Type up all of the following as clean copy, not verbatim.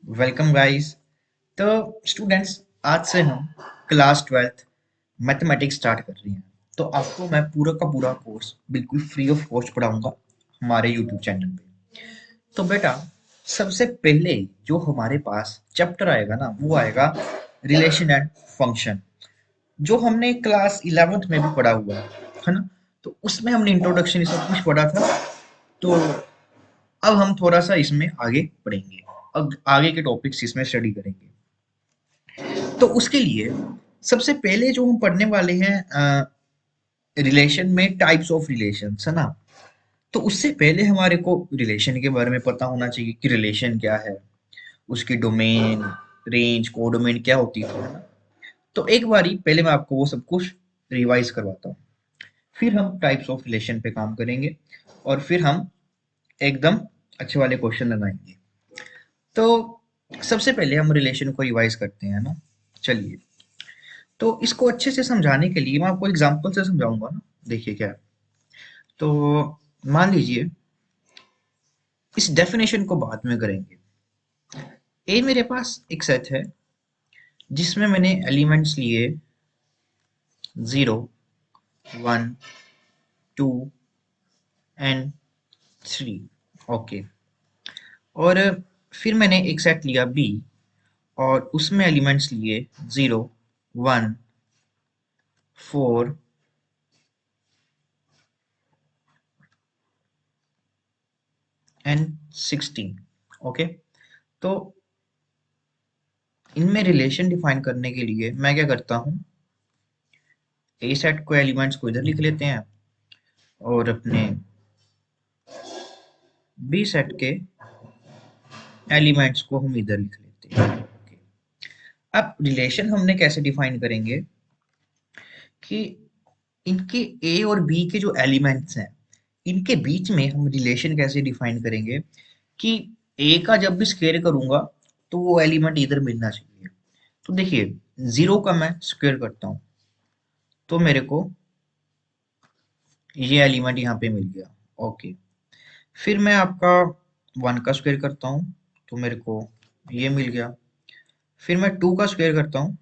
Welcome guys. तो students, आज से हम क्लास 12th मैथमेटिक्स स्टार्ट कर रही हैं। तो आपको मैं पूरा का पूरा कोर्स बिल्कुल फ्री ऑफ कॉस्ट पढ़ाऊंगा हमारे यूट्यूब चैनल पे। तो बेटा, सबसे पहले जो हमारे पास चैप्टर आएगा ना, वो आएगा रिलेशन एंड फंक्शन, जो हमने क्लास 11th में भी पढ़ा हुआ है ना। तो उसमें हमने इंट्रोडक्शन सब कुछ पढ़ा था। तो अब हम थोड़ा सा इसमें आगे पढ़ेंगे, अब आगे के टॉपिक्स इसमें स्टडी करेंगे। तो उसके लिए सबसे पहले जो हम पढ़ने वाले हैं, रिलेशन में टाइप्स ऑफ रिलेशन, है ना। तो उससे पहले हमारे को रिलेशन के बारे में पता होना चाहिए कि रिलेशन क्या है, उसकी डोमेन, रेंज, कोडोमेन क्या होती है ना। तो एक बारी पहले मैं आपको वो सब कुछ रिवाइज करवाता हूँ, फिर हम टाइप्स ऑफ रिलेशन पे काम करेंगे और फिर हम एकदम अच्छे वाले क्वेश्चन लगाएंगे। तो सबसे पहले हम रिलेशन को रिवाइज करते हैं ना। चलिए, तो इसको अच्छे से समझाने के लिए मैं आपको एग्जांपल से समझाऊंगा ना। देखिए क्या है। तो मान लीजिए, इस डेफिनेशन को बाद में करेंगे। ए मेरे पास एक सेट है जिसमें मैंने एलिमेंट्स लिए 0, 1, 2 एंड 3। ओके। और फिर मैंने एक सेट लिया बी और उसमें एलिमेंट्स लिए 0, 1, 4 एंड 16। ओके। तो इनमें रिलेशन डिफाइन करने के लिए मैं क्या करता हूँ, ए सेट को एलिमेंट्स को इधर लिख लेते हैं और अपने बी सेट के एलिमेंट्स को हम इधर लिख लेते हैं। Okay. अब रिलेशन हमने कैसे डिफाइन करेंगे कि इनके ए और बी के जो एलिमेंट्स हैं, इनके बीच में हम रिलेशन कैसे डिफाइन करेंगे कि ए का जब भी स्क्वायर करूंगा तो वो एलिमेंट इधर मिलना चाहिए। तो देखिए, 0 का मैं स्क्वायर करता हूँ तो मेरे को ये एलिमेंट यहाँ पे मिल गया। ओके। फिर मैं आपका 1 का स्क्वायर करता हूँ तो मेरे को ये मिल गया। फिर मैं 2 का स्क्वायर करता हूँ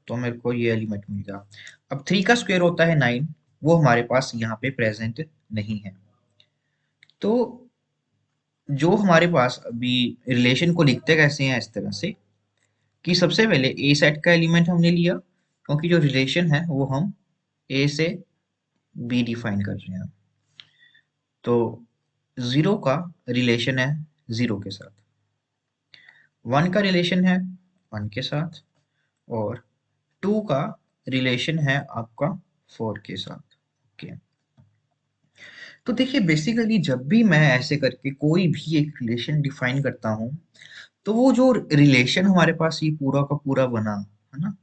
तो मेरे को ये एलिमेंट मिल गया। अब 3 का स्क्वायर होता है 9, वो हमारे पास यहाँ पे प्रेजेंट नहीं है। तो जो हमारे पास अभी रिलेशन को लिखते कैसे हैं, इस तरह से कि सबसे पहले ए सेट का एलिमेंट हमने लिया, क्योंकि जो रिलेशन है वो हम ए से बी डिफाइन कर रहे हैं। तो 0 का रिलेशन है 0 के साथ, 1 का रिलेशन है 1 के साथ, और 2 का रिलेशन है आपका 4 के साथ। ओके। तो देखिए, बेसिकली जब भी मैं ऐसे करके कोई भी एक रिलेशन डिफाइन करता हूँ, तो वो जो रिलेशन हमारे पास ये पूरा का पूरा बना है ना,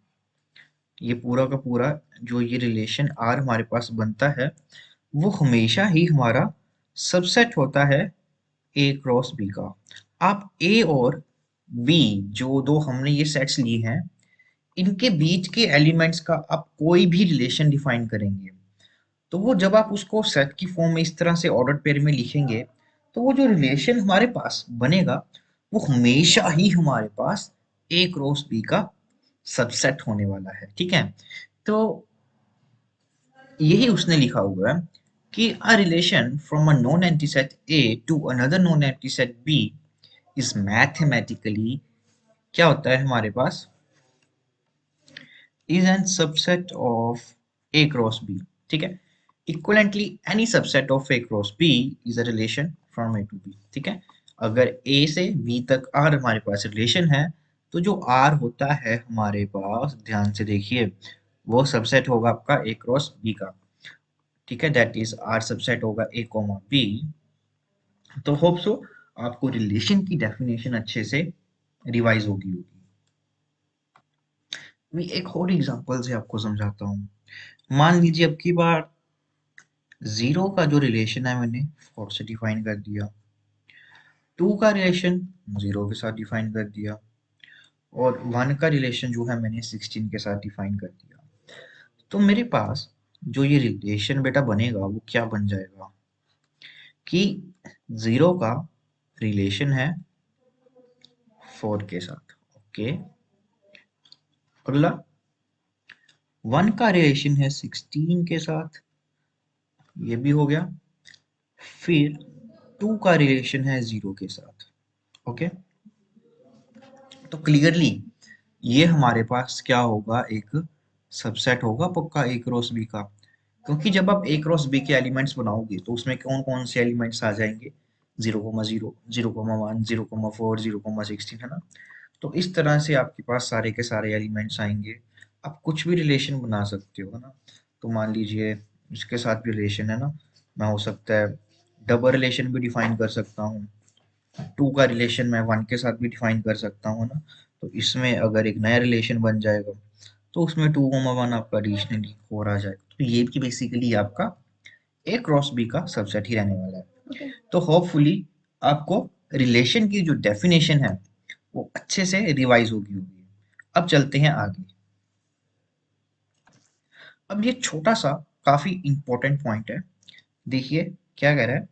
ये पूरा का पूरा जो ये रिलेशन आर हमारे पास बनता है, वो हमेशा ही हमारा सबसेट होता है ए क्रॉस बी का। आप ए और बी, जो दो हमने ये सेट्स लिए हैं, इनके बीच के एलिमेंट्स का आप कोई भी रिलेशन डिफाइन करेंगे, तो वो जब आप उसको सेट की फॉर्म में इस तरह से ऑर्डर पेयर में लिखेंगे, तो वो जो रिलेशन हमारे पास बनेगा, वो हमेशा ही हमारे पास ए क्रॉस बी का सबसेट होने वाला है। ठीक है। तो यही उसने लिखा हुआ है कि a relation from a non empty set A to another non empty set B is mathematically, क्या होता है हमारे पास, is an subset of A cross B। ठीक है। Equivalently, any subset of A cross B is a relation from A to B। ठीक है। अगर A से B तक R हमारे पास रिलेशन है, तो जो R होता है हमारे पास, ध्यान से देखिए, वो सबसेट होगा आपका A क्रॉस B का। ठीक है, दैट इज R सबसेट होगा A कॉमा B। तो होप सो आपको रिलेशन की डेफिनेशन अच्छे से रिवाइज होगी। मैं एक और एग्जांपल से आपको समझाता हूँ। मान लीजिए अब की बार 0 का जो रिलेशन है मैंने 4 से डिफाइन कर दिया, 2 का रिलेशन 0 के साथ डिफाइन कर दिया, और 1 का रिलेशन जो है मैंने 16 के साथ डिफाइन कर दिया। तो मेरे पास जो ये रिलेशन बेटा बनेगा वो क्या बन जाएगा कि 0 का रिलेशन है 4 के साथ। ओके, अगला 1 का रिलेशन है 16 के साथ, ये भी हो गया। फिर 2 का रिलेशन है 0 के साथ। ओके, तो क्लियरली ये हमारे पास क्या होगा, एक सबसेट होगा पक्का ए क्रॉस बी का। क्योंकि जब आप ए क्रॉस बी के एलिमेंट्स बनाओगे तो उसमें कौन कौन से एलिमेंट्स आ जाएंगे, 0,0, 0,1, 0,4, 0,16, है ना। तो इस तरह से आपके पास सारे के सारे एलिमेंट्स आएंगे। आप कुछ भी रिलेशन बना सकते हो, है ना। तो मान लीजिए इसके साथ भी रिलेशन है ना, मैं हो सकता है डबल रिलेशन भी डिफाइन कर सकता हूँ। 2 का रिलेशन मैं 1 के साथ भी डिफाइन कर सकता हूँ ना। तो इसमें अगर एक नया रिलेशन बन जाएगा तो उसमें 2,1 आपका एडिशनली 4 आ जाएगा। तो ये भी बेसिकली आपका ए क्रॉस बी का सबसेट ही रहने वाला है। तो होपफुली आपको रिलेशन की जो डेफिनेशन है वो अच्छे से रिवाइज होगी। अब चलते हैं आगे। अब ये छोटा सा काफी इंपॉर्टेंट पॉइंट है, देखिए क्या कह रहा है।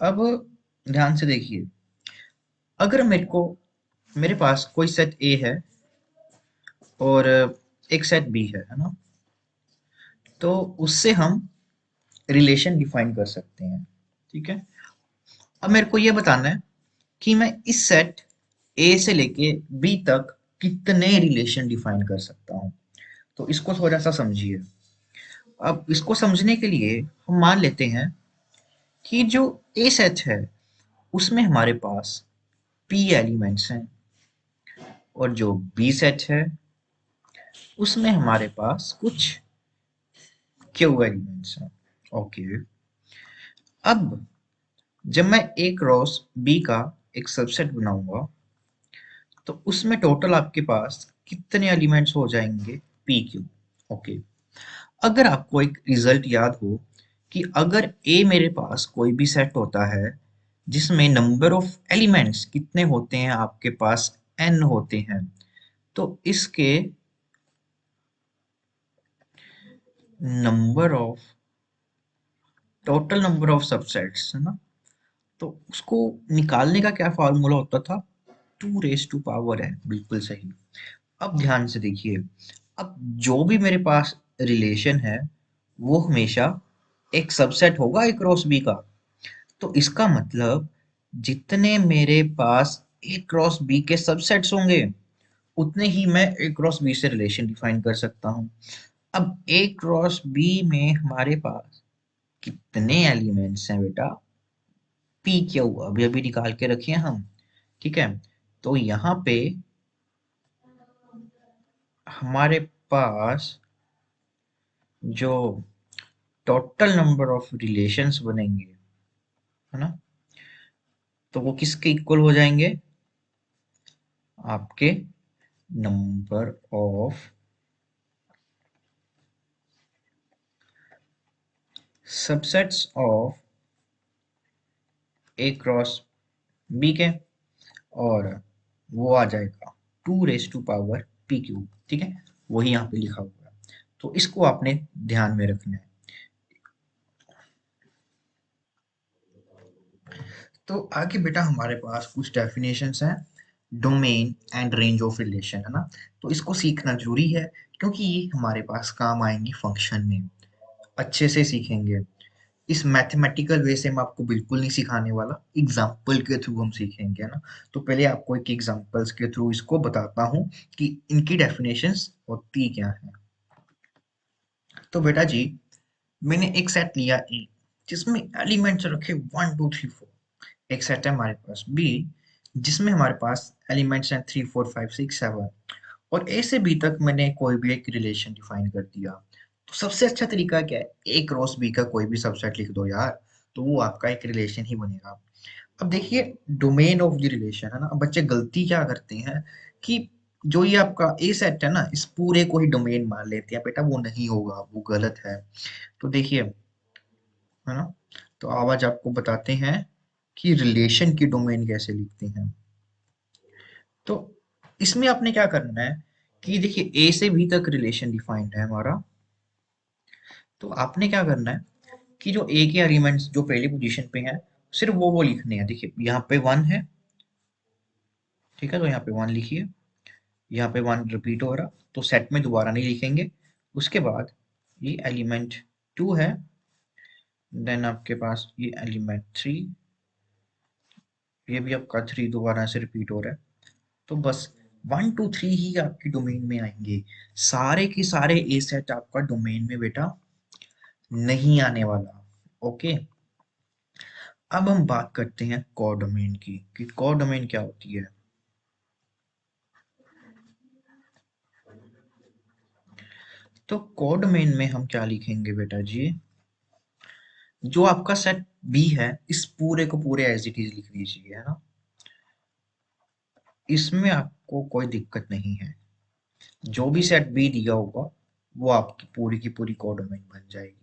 अब ध्यान से देखिए, अगर मेरे पास कोई सेट ए है और एक सेट बी है ना, तो उससे हम रिलेशन डिफाइन कर सकते हैं। ठीक है, अब मेरे को ये बताना है कि मैं इस सेट ए से लेके बी तक कितने रिलेशन डिफाइन कर सकता हूँ। तो इसको थोड़ा सा समझिए। अब इसको समझने के लिए हम मान लेते हैं कि जो ए सेट है उसमें हमारे पास पी एलिमेंट्स हैं और जो बी सेट है उसमें हमारे पास कुछ क्यू एलिमेंट्स हैं। ओके, अब जब मैं ए क्रॉस बी का एक सबसेट बनाऊंगा तो उसमें टोटल आपके पास कितने एलिमेंट्स हो जाएंगे, पी क्यू। ओके, अगर आपको एक रिजल्ट याद हो कि अगर ए मेरे पास कोई भी सेट होता है जिसमें नंबर ऑफ एलिमेंट्स कितने होते हैं, आपके पास एन होते हैं, तो इसके number of total number of subsets, है ना, तो उसको निकालने का क्या फॉर्मूला होता था, 2 रेज टू पावर है, बिल्कुल सही। अब ध्यान से देखिए, अब जो भी मेरे पास रिलेशन है वो हमेशा एक सबसेट होगा ए क्रॉस बी का। तो इसका मतलब जितने मेरे पास ए क्रॉस बी के सबसेट्स होंगे उतने ही मैं ए क्रॉस बी से रिलेशन डिफाइन कर सकता हूँ। अब ए क्रॉस बी में हमारे पास कितने एलिमेंट्स हैं बेटा, पी क्यू अभी अभी निकाल के रखे हैं हम। ठीक है, तो यहाँ पे हमारे पास जो टोटल नंबर ऑफ रिलेशंस बनेंगे, है ना, तो वो किसके इक्वल हो जाएंगे, आपके number of subsets of A cross B के, और वो आ जाएगा 2 raise to power P cube. ठीक है, वही यहाँ पे लिखा हुआ है, तो इसको आपने ध्यान में रखना है। तो आगे बेटा हमारे पास कुछ डेफिनेशंस हैं, domain and range of relation, है ना। तो इसको सीखना जरूरी है क्योंकि ये हमारे पास काम आएंगी फंक्शन में, अच्छे से सीखेंगे। इस मैथमेटिकल वे से मैं आपको बिल्कुल नहीं सिखाने वाला, एग्जाम्पल के थ्रू हम सीखेंगे, है ना। तो पहले आपको एक एग्जाम्पल्स के थ्रू इसको बताता हूँ कि इनकी डेफिनेशंस होती क्या है। तो बेटा जी, मैंने एक सेट लिया ए जिसमें एलिमेंट्स रखे 1 2 3 4। एक सेट है हमारे पास बी जिसमें हमारे पास एलिमेंट्स हैं 3 4 5 6 7। और ए से बी तक मैंने कोई भी एक रिलेशन डिफाइन कर दिया। तो सबसे अच्छा तरीका क्या है, ए क्रॉस बी का कोई भी सबसेट लिख दो यार, तो वो आपका एक रिलेशन ही बनेगा। अब देखिए डोमेन ऑफ द रिलेशन, है ना। अब बच्चे गलती क्या करते हैं कि जो ये आपका ए सेट है ना, इस पूरे को ही डोमेन मान लेते हैं, बेटा वो नहीं होगा, वो गलत है। तो देखिए, है ना, तो आज आपको बताते हैं कि रिलेशन की डोमेन कैसे लिखते हैं। तो इसमें आपने क्या करना है कि देखिए ए से बी तक रिलेशन डिफाइंड है हमारा। तो आपने क्या करना है कि जो ए के एलिमेंट्स जो पहली पोजीशन पे हैं सिर्फ वो लिखने हैं। देखिए यहाँ पे 1 है, ठीक है, तो यहाँ पे 1 लिखिए, यहाँ पे 1 रिपीट हो रहा, तो सेट में दोबारा नहीं लिखेंगे। उसके बाद ये एलिमेंट 2 है, देन आपके पास ये एलिमेंट 3, ये भी आपका 3 दोबारा से रिपीट हो रहा है। तो बस 1 2 3 ही आपकी डोमेन में आएंगे, सारे के सारे ए सेट आपका डोमेन में बेटा नहीं आने वाला। ओके, अब हम बात करते हैं कोर डोमेन की, कि कोर डोमेन क्या होती है। तो कोर डोमेन में हम क्या लिखेंगे बेटा जी, जो आपका सेट बी है इस पूरे को पूरे एज इट इज लिख दीजिए, है ना, इसमें आपको कोई दिक्कत नहीं है। जो भी सेट बी दिया होगा वो आपकी पूरी की पूरी कोर डोमेन बन जाएगी।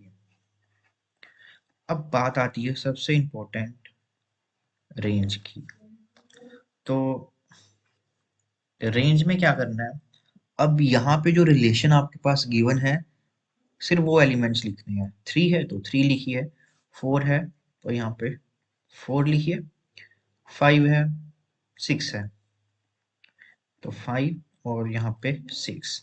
अब बात आती है सबसे इंपॉर्टेंट, रेंज की। तो रेंज में क्या करना है, अब यहाँ पे जो रिलेशन आपके पास गिवन है सिर्फ वो एलिमेंट्स लिखने हैं। 3 है तो 3 लिखिए, 4 है तो यहाँ पे 4 लिखिए, 5 है, 6 है तो 5 और यहाँ पे 6।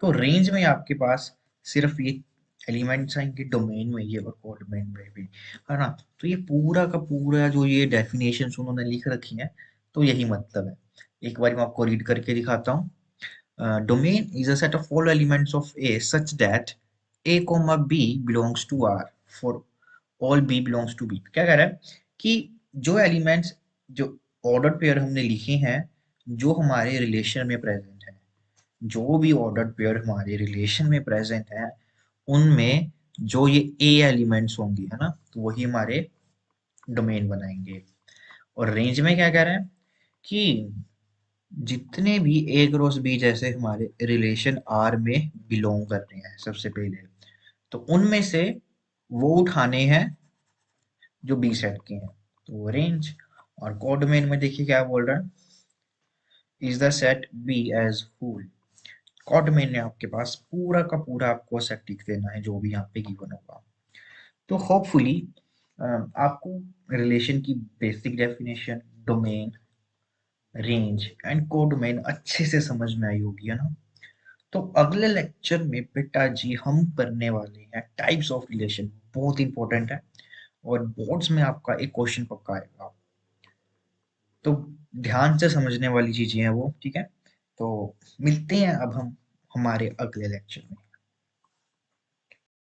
तो रेंज में आपके पास सिर्फ ये एलिमेंट्स आएंगे डोमेन में, ये और कोड डोमेन में भी, है ना। तो ये पूरा का पूरा जो ये डेफिनेशन उन्होंने लिख रखी है, तो यही मतलब है। एक बार मैं आपको रीड करके दिखाता हूँ। Domain is a set of all elements of A such that A, B belongs to R for all B belongs to B। क्या कह रहा है कि जो एलिमेंट्स, जो ऑर्डर पेयर हमने लिखे हैं, जो हमारे रिलेशन में प्रेजेंट है, जो भी ऑर्डर पेयर हमारे रिलेशन में प्रेजेंट है, उनमें जो ये ए एलिमेंट्स होंगे, है ना, तो वही हमारे डोमेन बनाएंगे। और रेंज में क्या कह रहे हैं कि जितने भी ए क्रॉस बी जैसे हमारे रिलेशन आर में बिलोंग कर रहे हैं सबसे पहले, तो उनमें से वो उठाने हैं जो बी सेट के हैं, तो वो रेंज। और कोड डोमेन में देखिए क्या बोल रहा है, is the set B as full. Codomain में आपके पास पूरा का पूरा आपको सेट लिख देना है जो भी यहाँ पे गिवन होगा। तो होपफुली आपको रिलेशन की basic definition, domain, range and code domain अच्छे से समझ में आई होगी, है ना। तो अगले लेक्चर में बेटा जी हम करने वाले हैं टाइप्स ऑफ रिलेशन, बहुत इंपॉर्टेंट है, और बोर्ड्स में आपका एक क्वेश्चन पक्का आएगा, तो ध्यान से समझने वाली चीजें हैं वो, ठीक है। तो मिलते हैं अब हम हमारे अगले लेक्चर में।